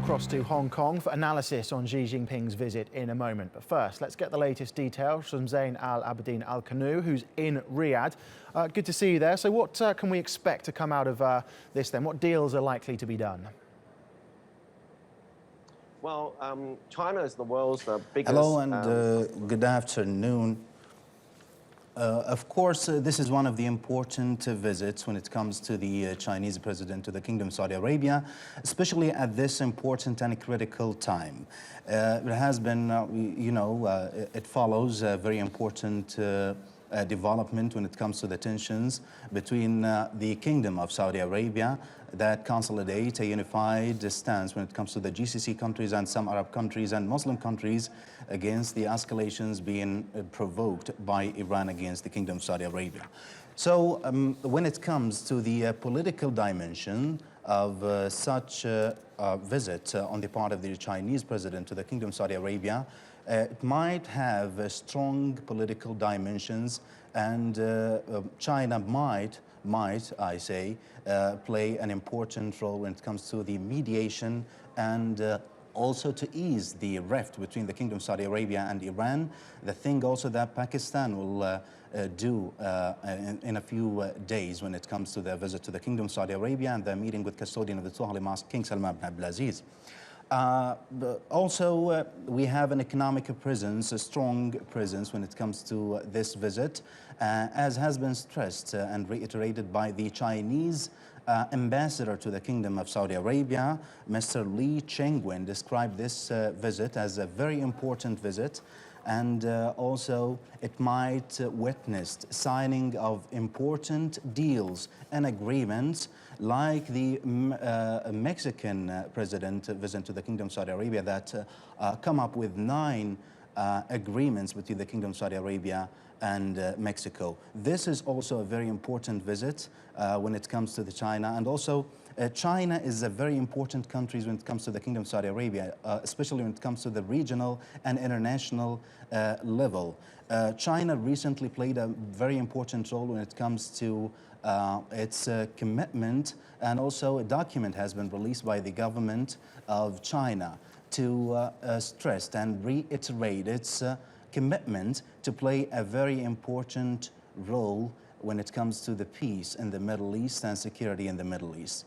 across to Hong Kong for analysis on Xi Jinping's visit in a moment. But first, let's get the latest details from Zain Al-Bedeen Al-Kanu, who's in Riyadh. Good to see you there. So what can we expect to come out of this then? What deals are likely to be done? Well, China is the world's biggest... Hello and good afternoon. Of course, this is one of the important visits when it comes to the Chinese president to the Kingdom of Saudi Arabia, especially at this important and critical time. It has been, it follows a very important development when it comes to the tensions between the Kingdom of Saudi Arabia that consolidate a unified stance when it comes to the GCC countries and some Arab countries and Muslim countries against the escalations being provoked by Iran against the Kingdom of Saudi Arabia. So when it comes to the political dimension of such a visit on the part of the Chinese president to the Kingdom of Saudi Arabia, it might have strong political dimensions, and China might, I say, play an important role when it comes to the mediation and also to ease the rift between the Kingdom of Saudi Arabia and Iran. The thing also that Pakistan will do in a few days when it comes to their visit to the Kingdom of Saudi Arabia and their meeting with custodian of the two Holy Mosque, King Salman bin Abdulaziz. Also, we have an economic presence, a strong presence when it comes to this visit, as has been stressed and reiterated by the Chinese ambassador to the Kingdom of Saudi Arabia. Mr. Li Chengwen described this visit as a very important visit, and also it might witness signing of important deals and agreements like the Mexican president visit to the Kingdom of Saudi Arabia that come up with 9 agreements between the Kingdom of Saudi Arabia and Mexico. This is also a very important visit when it comes to China, and also China is a very important country when it comes to the Kingdom of Saudi Arabia, especially when it comes to the regional and international level. China recently played a very important role when it comes to its commitment, and also a document has been released by the government of China to stress and reiterate its commitment to play a very important role when it comes to the peace in the Middle East and security in the Middle East.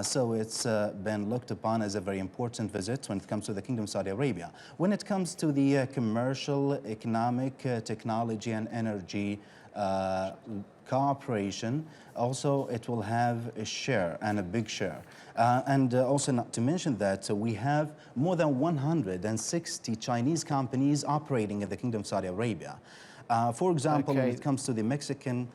So it's been looked upon as a very important visit when it comes to the Kingdom of Saudi Arabia. When it comes to the commercial, economic, technology and energy cooperation, also it will have a share, and a big share. And also not to mention that we have more than 160 Chinese companies operating in the Kingdom of Saudi Arabia. For example, when it comes to the Mexican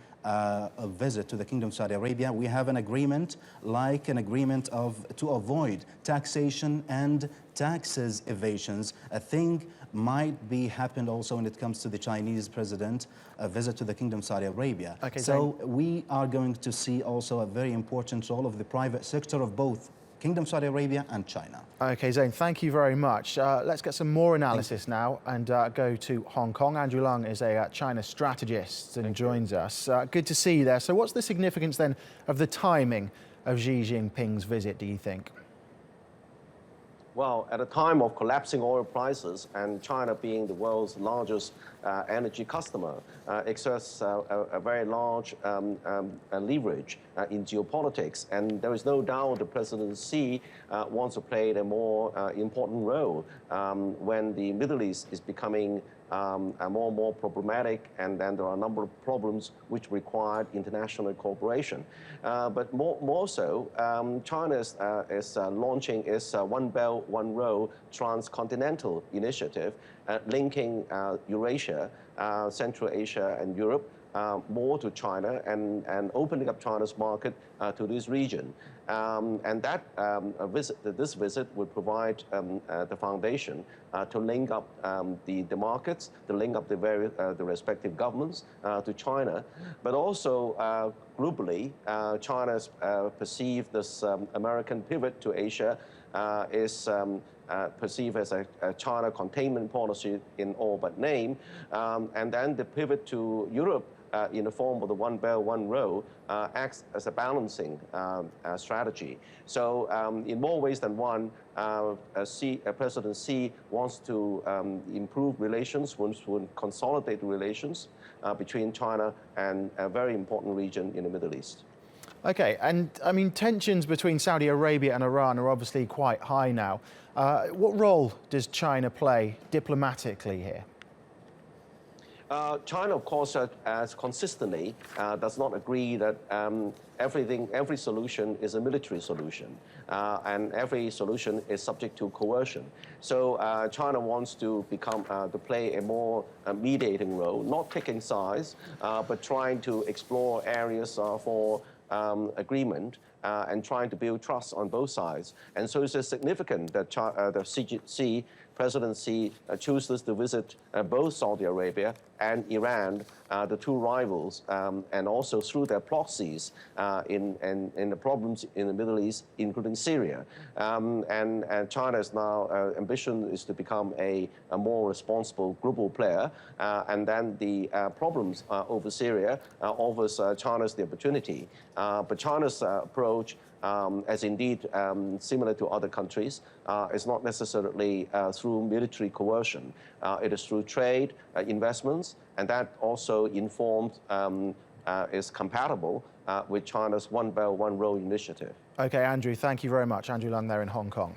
visit to the Kingdom of Saudi Arabia, we have an agreement like an agreement to avoid taxation and taxes evasions. A thing might be happened also when it comes to the Chinese president visit to the Kingdom of Saudi Arabia. So we are going to see also a very important role of the private sector of both Kingdom of Saudi Arabia and China. Okay, Zain, thank you very much. Let's get some more analysis now and go to Hong Kong. Andrew Leung is a China strategist and joins us. Good to see you there. So what's the significance then of the timing of Xi Jinping's visit, do you think? Well, at a time of collapsing oil prices and China being the world's largest energy customer, exerts a very large leverage in geopolitics. And there is no doubt the President Xi wants to play a more important role when the Middle East is becoming more and more problematic, and then there are a number of problems which require international cooperation. But more so, China is launching its One Belt, One Road transcontinental initiative, linking Eurasia, Central Asia and Europe more to China and opening up China's market to this region. And that this visit will provide the foundation to link up the markets, to link up the respective governments to China, but also globally, China's perceived this American pivot to Asia is perceived as a China containment policy in all but name, and then the pivot to Europe in the form of the One Belt, One Road acts as a balancing strategy. So in more ways than one, President Xi wants to improve relations, wants to consolidate relations between China and a very important region in the Middle East. Okay, and I mean, tensions between Saudi Arabia and Iran are obviously quite high now. What role does China play diplomatically here? China, of course, as consistently does not agree that every solution is a military solution, and every solution is subject to coercion. So China wants to play a more mediating role, not taking sides, but trying to explore areas for agreement and trying to build trust on both sides. And so it's significant that President Xi chooses to visit both Saudi Arabia and Iran, the two rivals, and also through their proxies in the problems in the Middle East, including Syria. And China's now ambition is to become a more responsible global player. And then the problems over Syria offers China's the opportunity. But China's approach, as indeed similar to other countries, is not necessarily through military coercion. It is through trade, investments, and that also is compatible with China's One Belt, One Road initiative. Okay, Andrew, thank you very much. Andrew Leung there in Hong Kong.